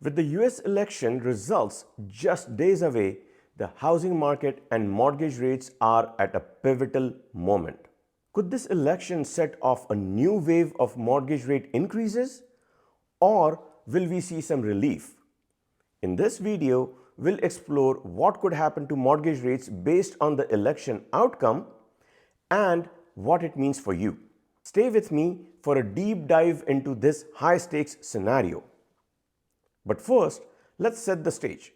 With the US election results just days away, the housing market and mortgage rates are at a pivotal moment. Could this election set off a new wave of mortgage rate increases, or will we see some relief? In this video, we'll explore what could happen to mortgage rates based on the election outcome and what it means for you. Stay with me for a deep dive into this high-stakes scenario. But first, let's set the stage.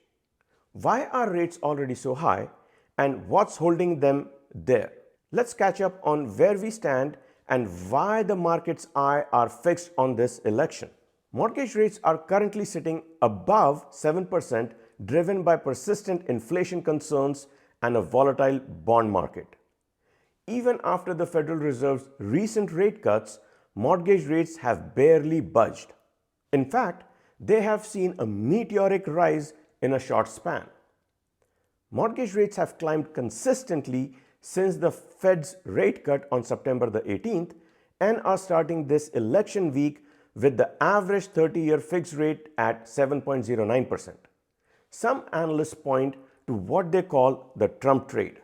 Why are rates already so high and what's holding them there? Let's catch up on where we stand and why the market's eye are fixed on this election. Mortgage rates are currently sitting above 7%, driven by persistent inflation concerns and a volatile bond market. Even after the Federal Reserve's recent rate cuts, mortgage rates have barely budged. In fact, they have seen a meteoric rise in a short span. Mortgage rates have climbed consistently since the Fed's rate cut on September the 18th and are starting this election week with the average 30-year fixed rate at 7.09%. Some analysts point to what they call the Trump trade,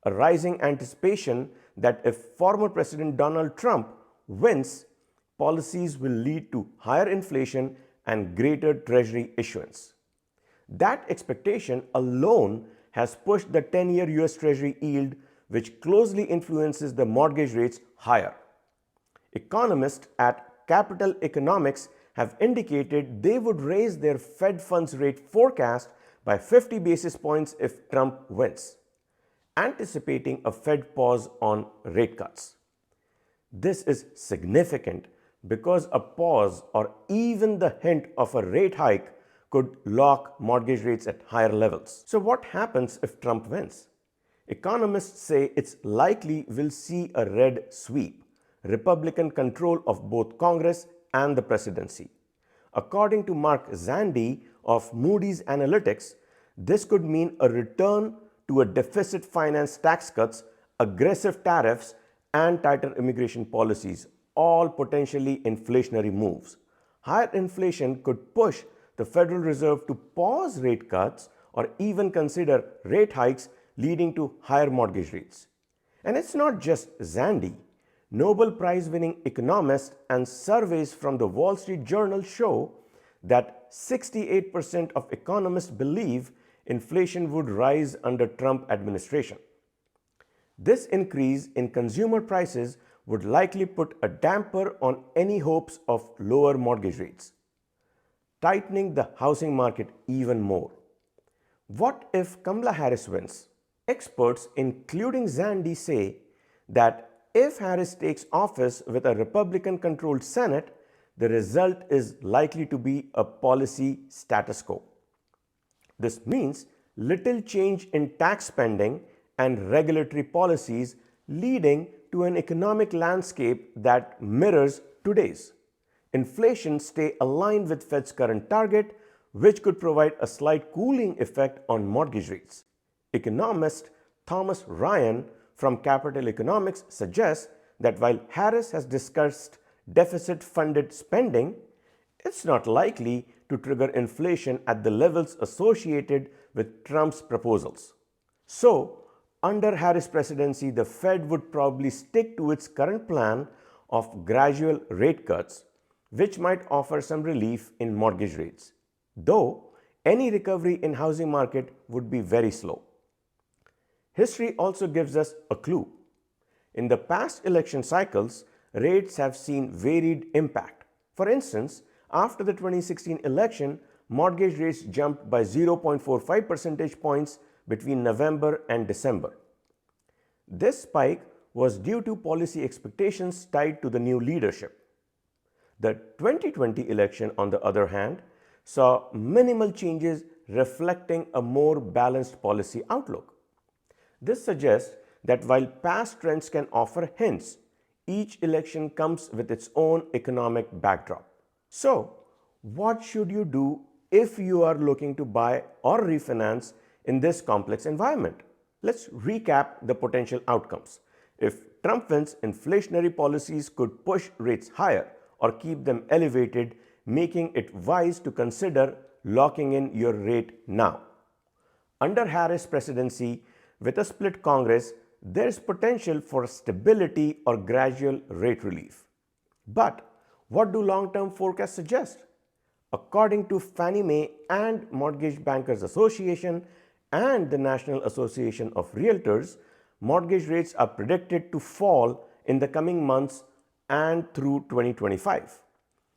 a rising anticipation that if former President Donald Trump wins, policies will lead to higher inflation and greater Treasury issuance. That expectation alone has pushed the 10-year US Treasury yield, which closely influences the mortgage rates, higher. Economists at Capital Economics have indicated they would raise their Fed funds rate forecast by 50 basis points if Trump wins, anticipating a Fed pause on rate cuts. This is significant because a pause or even the hint of a rate hike could lock mortgage rates at higher levels. So what happens if Trump wins? Economists say it's likely we'll see a red sweep, Republican control of both Congress and the presidency. According to Mark Zandi of Moody's Analytics, this could mean a return to a deficit finance tax cuts, aggressive tariffs, and tighter immigration policies, all potentially inflationary moves. Higher inflation could push the Federal Reserve to pause rate cuts or even consider rate hikes, leading to higher mortgage rates. And it's not just Zandi. Nobel Prize-winning economists and surveys from the Wall Street Journal show that 68% of economists believe inflation would rise under Trump administration. This increase in consumer prices would likely put a damper on any hopes of lower mortgage rates, tightening the housing market even more. What if Kamala Harris wins? Experts, including Zandi, say that if Harris takes office with a Republican-controlled Senate, the result is likely to be a policy status quo. This means little change in tax spending and regulatory policies, leading to an economic landscape that mirrors today's. Inflation stay aligned with Fed's current target, which could provide a slight cooling effect on mortgage rates. Economist Thomas Ryan from Capital Economics suggests that while Harris has discussed deficit-funded spending, it's not likely to trigger inflation at the levels associated with Trump's proposals. So, under Harris' presidency, the Fed would probably stick to its current plan of gradual rate cuts, which might offer some relief in mortgage rates, though any recovery in housing market would be very slow. History also gives us a clue. In the past election cycles, rates have seen varied impact. For instance, after the 2016 election, mortgage rates jumped by 0.45 percentage points between November and December. This spike was due to policy expectations tied to the new leadership. The 2020 election, on the other hand, saw minimal changes reflecting a more balanced policy outlook. This suggests that while past trends can offer hints, each election comes with its own economic backdrop. So, what should you do if you are looking to buy or refinance in this complex environment? Let's recap the potential outcomes. If Trump wins, inflationary policies could push rates higher or keep them elevated, making it wise to consider locking in your rate now. Under Harris' presidency, with a split Congress, there is potential for stability or gradual rate relief. But what do long-term forecasts suggest? According to Fannie Mae and Mortgage Bankers Association and the National Association of Realtors, mortgage rates are predicted to fall in the coming months and through 2025.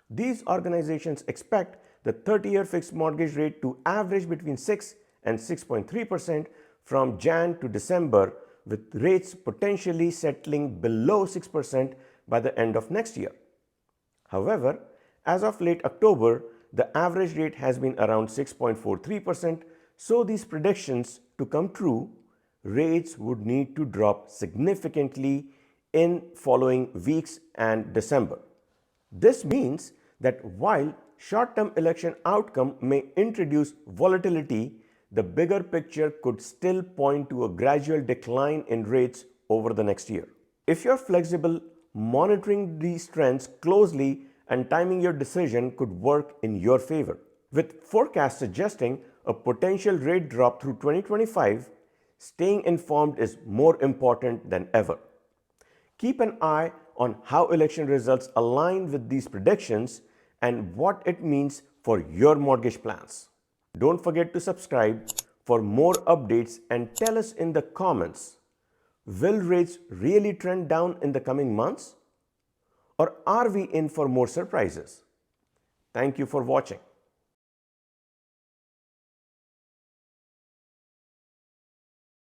These organizations expect the 30-year fixed mortgage rate to average between 6 and 6.3% from Jan to December, with rates potentially settling below 6% by the end of next year. However, as of late October, the average rate has been around 6.43%, so these predictions to come true, rates would need to drop significantly in following weeks and December. This means that while short-term election outcome may introduce volatility, the bigger picture could still point to a gradual decline in rates over the next year. If you're flexible, monitoring these trends closely and timing your decision could work in your favor. With forecasts suggesting a potential rate drop through 2025, staying informed is more important than ever. Keep an eye on how election results align with these predictions and what it means for your mortgage plans. Don't forget to subscribe for more updates and tell us in the comments, will rates really trend down in the coming months? Or are we in for more surprises? Thank you for watching.